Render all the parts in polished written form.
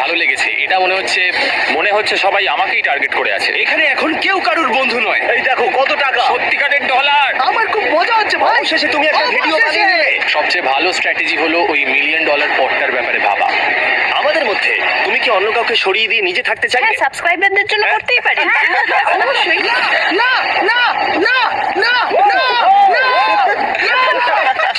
ভালো লেগেছে। এটা মনে হচ্ছে সবাই আমাকেই টার্গেট করে আছে। এখানে এখন কেউ কারুর বন্ধু নয়। এই দেখো কত টাকা, সত্যিকারের ডলার। আমার খুব মজা হচ্ছে ভাই। শেষে তুমি একটা ভিডিও বানিয়ে নিলে। সবচেয়ে ভালো স্ট্র্যাটেজি হলো ওই $1 মিলিয়ন পটটার ব্যাপারে ভাবা। আমাদের মধ্যে তুমি কি অন্য কাউকে সরিয়ে দিয়ে নিজে থাকতে চাইবে? হ্যাঁ, সাবস্ক্রাইবারদের জন্য করতেই পারি। অবশ্যই। না না না না না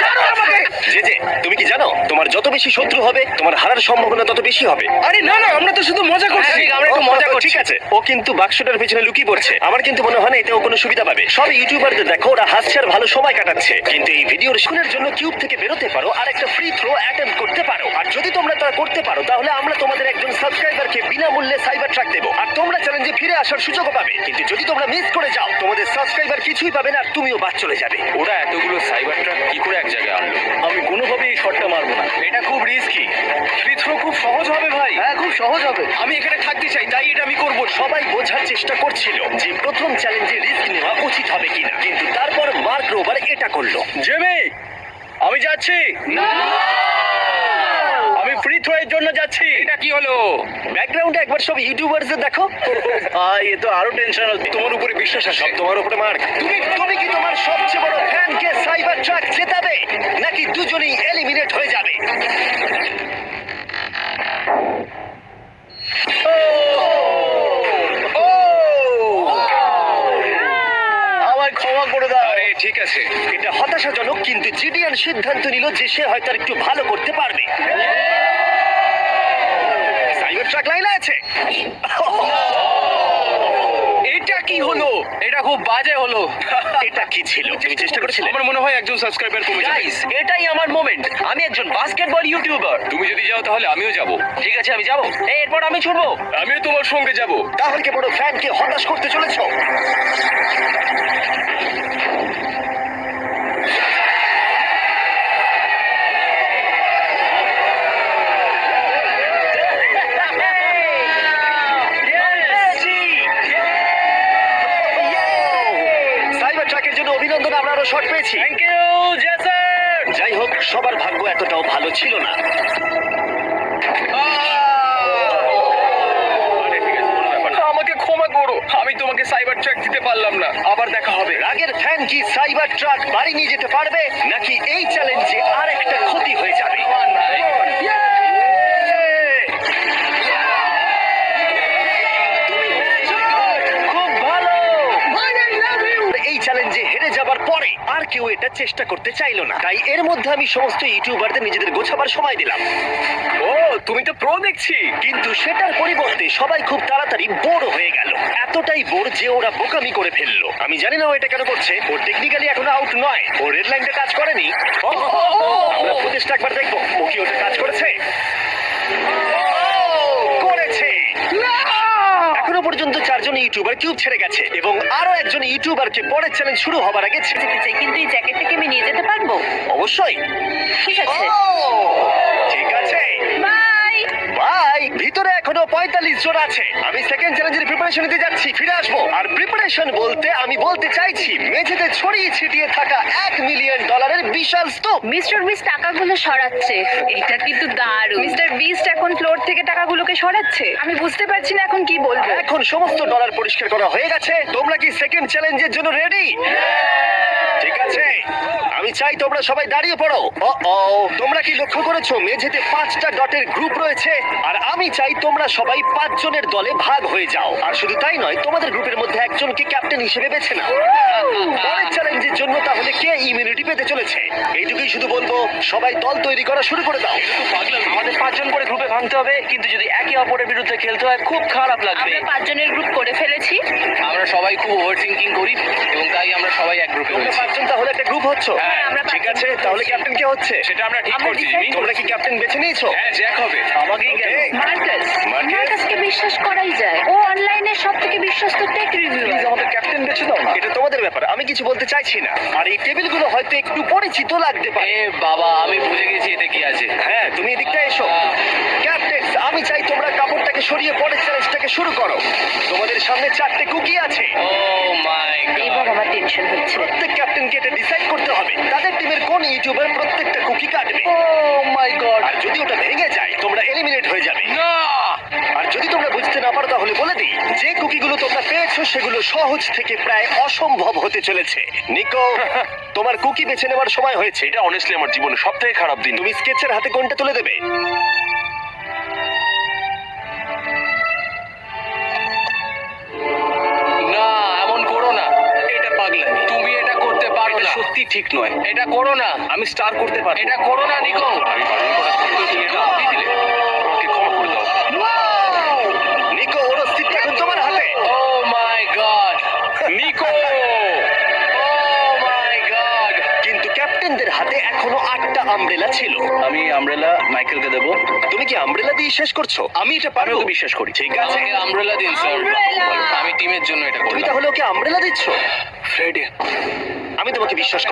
ছাড়ো আমাকে। যে তুমি কি জানো তোমার যত বেশি শত্রু হবে তোমার হারার সম্ভাবনা তত বেশি হবে। আরে না না, আমরা তো শুধু মজা করছি। আমরা একটু মজা করছি। ঠিক আছে, ও কিন্তু বাক্সটার পেছনে লুকিয়ে পড়ছে। আমার কিন্তু মনে হয় না এতেও কোনো সুবিধা পাবে। সব ইউটিউবারদের দেখো ওরা হাসছে আর ভালো সময় কাটাচ্ছে, কিন্তু এই ভিডিওর শুনের জন্য কিউব থেকে বেরোতে পারো আর একটা ফ্রি থ্রো অ্যাটেম্প করতে পারো। আর যদি তোমরা তা করতে পারো তাহলে আমরা তোমাদের একজন সাবস্ক্রাইবারকে বিনামূল্যে সাইবার ট্রাক দেবো আর তোমরা চ্যালেঞ্জে ফিরে আসার সুযোগও পাবে। কিন্তু যদি তোমরা মিস করে যাও তোমাদের সাবস্ক্রাইবার কিছুই পাবে না আর তুমিও বাদ চলে যাবে। ওরা এতগুলো সাইবার ট্রাক কি করে এক জায়গায় আনলো? আমি কোনোভাবেই এই শটটা মারবো না। এটা খুব রিস্কি। ফ্রি থ্রো খুব সহজ হবে ভাই। হ্যাঁ, খুব সহজ হবে। আমি এখানে থাকতে চাই, তাই এটা আমি করব। সবাই বোঝার চেষ্টা করছিল যে প্রথম চ্যালেঞ্জে রিস্ক নেওয়া উচিত হবে কিনা, কিন্তু তারপর মার্ক রোবার এটা করলো। জেমি, আমি যাচ্ছি। আমি ফ্রি থ্রো এর জন্য যাচ্ছি। এটা কি হলো? ব্যাকগ্রাউন্ডে একবার সব ইউটিউবারদের দেখো। এ তো আরো টেনশন হচ্ছে। তোমার উপরে বিশ্বাস আছে? সব তোমার উপরে মার্ক। তুমি কি তোমার সবচেয়ে বড় ফ্যানকে সাইবার ট্রাক জেতাবে নাকি দুজনেই এলিমিনেট হয়ে যাবে? আমায় ক্ষমা করে দাও। আরে ঠিক আছে। এটা হতাশাজনক, কিন্তু জিডিয়ান সিদ্ধান্ত নিল যে সে হয়তো আর একটু ভালো করতে পারবে। সাইবার ট্রাক লাইনে আছে। এটা কি হলো? এটা খুব বাজে হলো। এটা কি ছিল? তুমি চেষ্টা করেছিলে? আমার মনে হয় একজন সাবস্ক্রাইবার কমে যাবে। গাইস, এটাই আমার মোমেন্ট। আমি একজন বাস্কেটবল ইউটিউবার। তুমি যদি যাও তাহলে আমিও যাব। ঠিক আছে, আমি যাব। এরপর আমি ছুটবো। আমিও তোমার সঙ্গে যাব। তাহলে কে বড় ফ্যানকে হতাশ করতে চলেছো? সাইবার ট্রাকের জন্য অভিনন্দন, আমরা আরো শট পেয়েছি। Thank you Jason. যাই হোক, সবার ভাগ্য এতটাও ভালো ছিল না। আরে ঠিক আছে, কোনো ব্যাপার না। আমাকে ক্ষমা করো, আমি তোমাকে সাইবার ট্র্যাক দিতে পারলাম না। আবার দেখা হবে। রাগের ফ্যান কি সাইবার ট্রাক বাড়ি নিয়ে যেতে পারবে নাকি এই চ্যালেঞ্জে আর একটা ক্ষতি হয়ে যাবে? খুব ভালো। এই চ্যালেঞ্জে হেরে যাবার পরে আর কেউ এটা চেষ্টা করতে চাইলো না, তাই এর মধ্যে আমি সমস্ত ইউটিউবারদের নিজেদের গোছাবার সময় দিলাম। ও, তুমি তো প্রো দেখছি। কিন্তু সেটার পরিবর্তে সবাই খুব তাড়াতাড়ি বোর হয়ে গেল। এতটাই বোর যে ওরা বোকামি করে ফেললো। আমি জানি না ও এটা কেন করছে। ও টেকনিক্যালি এখনো আউট নয়, ও রেড লাইনটা টাচ করেনি। আমরা প্রচেষ্টা একবার দেখবো ও কি ওটা টাচ করেছে। করেছে। এখনো পর্যন্ত 4 জন ইউটিউবার কিউব ছেড়ে গেছে এবং আরো একজন ইউটিউবারকে পরের চ্যালেঞ্জ শুরু হবার আগে ছেড়ে যেতে চাই, কিন্তু এই জ্যাকেটটাকে আমি নিয়ে যেতে পারবো? অবশ্যই। ঠিক আছে। ঠিক আছে, বাই। বাই। ভিতরে এখনো 45 জন আছে। আমি সেকেন্ড চ্যালেঞ্জের প্রিপারেশন নিতে যাচ্ছি, ফিরে আসবো। আর প্রিপারেশন বলতে আমি বলতে চাইছি মেঝেতে ছড়িয়ে ছিটিয়ে থাকা $1 মিলিয়ন বিশাল স্তূপ। মিস্টার বিস্ট টাকাগুলো সরাচ্ছে। এটা কিন্তু দারুণ। মিস্টার বিস্ট এখন ফ্লোর থেকে টাকাগুলোকে সরাচ্ছে। আমি বুঝতে পারছি না এখন কি বলবো। এখন সমস্ত ডলার পরিষ্কার করা হয়ে গেছে। তোমরা কি সেকেন্ড চ্যালেঞ্জের জন্য রেডি? ঠিক আছে, আমি চাই তোমরা সবাই দাঁড়িয়ে পড়ো। তোমরা কি লক্ষ্য করেছো মেঝেতে 5টা ডটের গ্রুপ রয়েছে? আর আমি চাই তোমরা সবাই 5 জনের দলে ভাগ হয়ে যাও। আর শুধু তাই নয়, তোমাদের গ্রুপের মধ্যে একজনকে ক্যাপ্টেন হিসেবে বেছে নাও। পরের চ্যালেঞ্জের জন্য তাহলে কে ইমিউনিটি পেতে চলেছে? এইটুকুই শুধু বলবো, সবাই দল তৈরি করা শুরু করে দাও। আমাদের 5 জন করে গ্রুপে ভাঙতে হবে, কিন্তু যদি একে অপরের বিরুদ্ধে খেলতে হয় খুব খারাপ লাগবে। আমরা 5 জনের গ্রুপ করে ফেলেছি। আমরা সবাই খুব ওভার থিঙ্কিং করি এবং তাই আমরা সবাই এক গ্রুপে তোমরা রয়েছি। 5 জন তাহলে একটা গ্রুপ হচ্ছ? হ্যাঁ, আমরা ঠিক 5 আছে, জন তাহলে হচ্ছি। ক্যাপ্টেন কে হচ্ছে? সেটা আমরা ঠিক আমরা করছি decide জিমি। তোমরা কি ক্যাপ্টেন বেছে নিয়েছো? হ্যাঁ, জ্যাক হবে। আমাকেই কেন? Okay. মার্কাস। মার্কাস? মার্কাসকে বিশ্বাস করাই যায়। ও অনলাইনে সবথেকে বিশ্বস্ত টেক রিভিউয়ার। প্লিজ আমাদের ক্যাপ্টেন বেছে দাও না। এটা তোমাদের ব্যাপার, আমি কিছু বলতে চাইছি না। আর এই টেবিলগুলো হয়তো একটু পরিচিত লাগতে পারে। এ বাবা, আমি বুঝে গেছি এতে কি আছে। হ্যাঁ, তুমি এদিকটা এসো। ক্যাপ্টেন, আমি চাই তোমরা কাপড়টাকে সরিয়ে পরের চ্যালেঞ্জটাকে শুরু করো। তোমাদের সামনে 4টে কুকি আছে। ও মাই এবার গড। আমার টেনশন হচ্ছে। প্রত্যেক ক্যাপ্টেনকে এটা ডিসাইড করতে হবে তাদের টিমের কোন ইউটিউবার প্রত্যেকটা কুকি কাটবে। ও মাই গড। আর যদি ওটা ভেঙে যায় তোমরা এলিমিনেট হয়ে যাবে। না, যে কুকিগুলো তোমরা পেয়েছো সেগুলো সহজ থেকে প্রায় অসম্ভব হতে চলেছে। নিকো, তোমার কুকি বেছে নেওয়ার সময় হয়েছে। এটা অনেস্টলি আমার জীবনে সব থেকে খারাপ দিন। তুমি স্কেচের হাতে কোনটা তুলে দেবে? না, এমন করো না। এটা পাগলামি। তুমি এটা করতে পারো না। সত্যি ঠিক নয়। এটা করো না। আমি স্টার করতে পারবো। এটা করো না নিকো। আমি বারণ করা সত্ত্বেও তুমি এটা দিয়ে দিলে। আমাকে ক্ষমা করে দাও। নিকো, ওর অস্তিত্ব এখন তোমার হাতে। ও মাই গড, নিকো! ও মাই গড! কিন্তু ক্যাপ্টেনদের হাতে এখনো 8টা আমব্রেলা ছিল। আমি আমব্রেলা মাইকেলকে দেবো। তুমি কি আমব্রেলা দিয়ে শেষ করছো? আমি এটা পারবো। আমি ওকে বিশ্বাস করি। ঠিক আছে, আমাকে আমব্রেলা দিন স্যার। Umbrella! আমি টিমের জন্য এটা তুমি করলাম। তাহলে ওকে আমব্রেলা দিচ্ছ? ফ্রেডি, আমি তোমাকে বিশ্বাস করি।